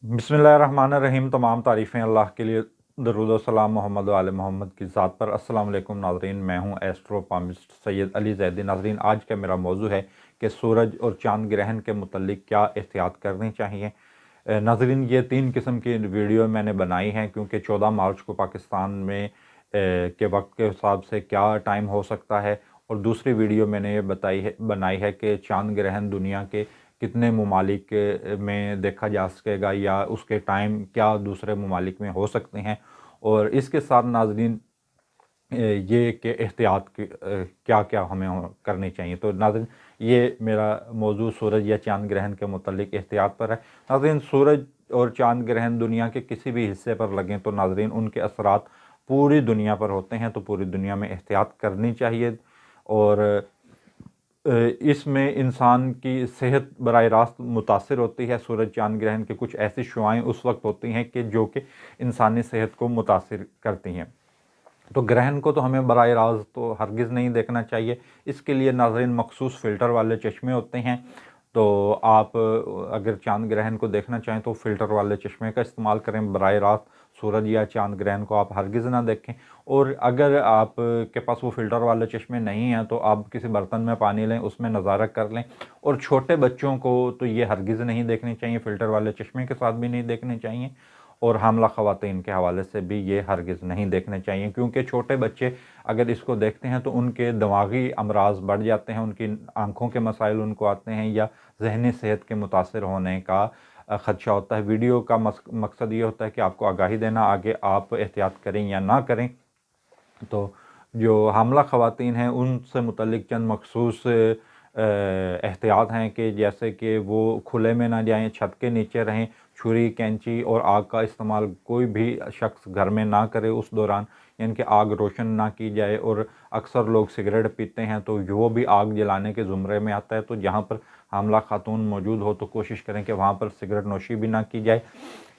बिस्मिल्लाहिर्रहमानिर्रहीम। तमाम तारीफ़ें अल्लाह के लिए, दरूद व सलाम मोहम्मद व आले मोहम्मद की ज़ात पर। अस्सलाम वालेकुम नाज़रीन, मैं हूँ एस्ट्रोपामिस्ट सैयद अली ज़ैदी। नाज़रीन, आज का मेरा मौजू है कि सूरज और चाँद ग्रहण के मुतल्लिक क्या एहतियात करनी चाहिए। नाज़रीन, ये 3 किस्म की वीडियो मैंने बनाई हैं क्योंकि 14 मार्च को पाकिस्तान में के वक्त के हिसाब से क्या टाइम हो सकता है, और दूसरी वीडियो मैंने ये बनाई है कि चाँद ग्रहण दुनिया के कितने ममालिक में देखा जा सकेगा या उसके टाइम क्या दूसरे ममालिक में हो सकते हैं। और इसके साथ नाज़रीन ये कि एहतियात क्या क्या हमें करनी चाहिए। तो नाज़रीन, ये मेरा मौजू सूरज या चाँद ग्रहण के मुतल्लिक एहतियात पर है। नाज़रीन, सूरज और चाँद ग्रहण दुनिया के किसी भी हिस्से पर लगें तो नाज़रीन उनके असरात पूरी दुनिया पर होते हैं, तो पूरी दुनिया में एहतियात करनी चाहिए। और इसमें इंसान की सेहत बराह रास्त मुतासिर होती है। सूरज चाँद ग्रहण की कुछ ऐसी शुआएँ उस वक्त होती हैं कि जो कि इंसानी सेहत को मुतासिर करती हैं। तो ग्रहण को तो हमें बराह रास्त तो हरगिज़ नहीं देखना चाहिए। इसके लिए नाज़रीन मखसूस फ़िल्टर वाले चश्मे होते हैं। तो आप अगर चाँद ग्रहण को देखना चाहें तो फ़िल्टर वाले चश्मे का इस्तेमाल करें। बराह रास्त सूरज या चाँद ग्रहण को आप हरगिज़ ना देखें। और अगर आप के पास वो फ़िल्टर वाले चश्मे नहीं हैं तो आप किसी बर्तन में पानी लें, उसमें नज़ारा कर लें। और छोटे बच्चों को तो ये हरगिज़ नहीं देखने चाहिए, फ़िल्टर वाले चश्मे के साथ भी नहीं देखने चाहिए। और हामला ख़वातीन के हवाले से भी ये हरगिज़ नहीं देखने चाहिए, क्योंकि छोटे बच्चे अगर इसको देखते हैं तो उनके दिमागी अमराज बढ़ जाते हैं, उनकी आँखों के मसाइल उनको आते हैं या ज़हनी सेहत के मुतासिर होने का ख़दशा होता है। वीडियो का मकसद ये होता है कि आपको आगाही देना, आगे आप एहतियात करें या ना करें। तो जो हामला ख़वातीन हैं उनसे मुतल्लिक चंद मखसूस एहतियात हैं कि जैसे कि वो खुले में ना जाएं, छत के नीचे रहें, छुरी, कैंची और आग का इस्तेमाल कोई भी शख्स घर में ना करे उस दौरान, यानी कि आग रोशन ना की जाए। और अक्सर लोग सिगरेट पीते हैं तो वो भी आग जलाने के ज़ुमरे में आता है। तो जहाँ पर हामला खातून मौजूद हो तो कोशिश करें कि वहाँ पर सिगरेट नोशी भी ना की जाए।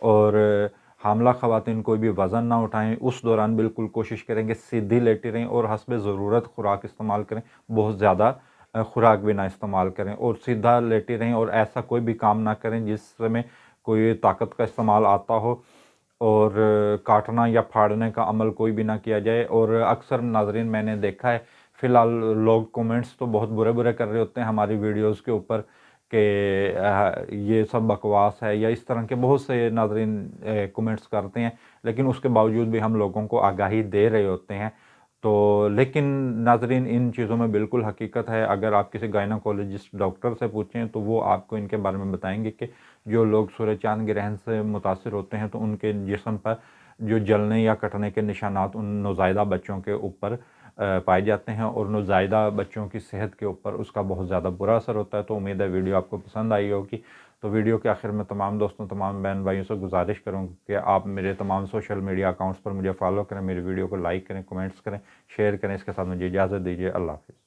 और हामला ख़वातीन कोई भी वज़न ना उठाएं, उस दौरान बिल्कुल कोशिश करें कि सीधी लेटी रहें और हस्बे ज़रूरत खुराक इस्तेमाल करें, बहुत ज़्यादा खुराक भी ना इस्तेमाल करें और सीधा लेटी रहें। और ऐसा कोई भी काम ना करें जिसमें कोई ताकत का इस्तेमाल आता हो, और काटना या फाड़ने का अमल कोई भी ना किया जाए। और अक्सर नाज़रीन मैंने देखा है, फ़िलहाल लोग कमेंट्स तो बहुत बुरे बुरे कर रहे होते हैं हमारी वीडियोज़ के ऊपर कि ये सब बकवास है, या इस तरह के बहुत से नाज़रीन कमेंट्स करते हैं, लेकिन उसके बावजूद भी हम लोगों को आगाही दे रहे होते हैं। तो लेकिन नाज़रीन, इन चीज़ों में बिल्कुल हकीकत है। अगर आप किसी गायनोकोलॉजिस्ट डॉक्टर से पूछें तो वो आपको इनके बारे में बताएंगे कि जो लोग सूरज चाँद ग्रहण से मुतासिर होते हैं तो उनके जिस्म पर जो जलने या कटने के निशानात उन नौज़ायदा बच्चों के ऊपर पाए जाते हैं, और नौज़ायदा बच्चों की सेहत के ऊपर उसका बहुत ज़्यादा बुरा असर होता है। तो उम्मीद है वीडियो आपको पसंद आई होगी। तो वीडियो के आखिर में तमाम दोस्तों, तमाम बहन भाइयों से गुजारिश करूँ कि आप मेरे तमाम सोशल मीडिया अकाउंट्स पर मुझे फॉलो करें, मेरी वीडियो को लाइक करें, कमेंट्स करें, शेयर करें। इसके साथ मुझे इजाज़त दीजिए। अल्लाह हाफ़िज़।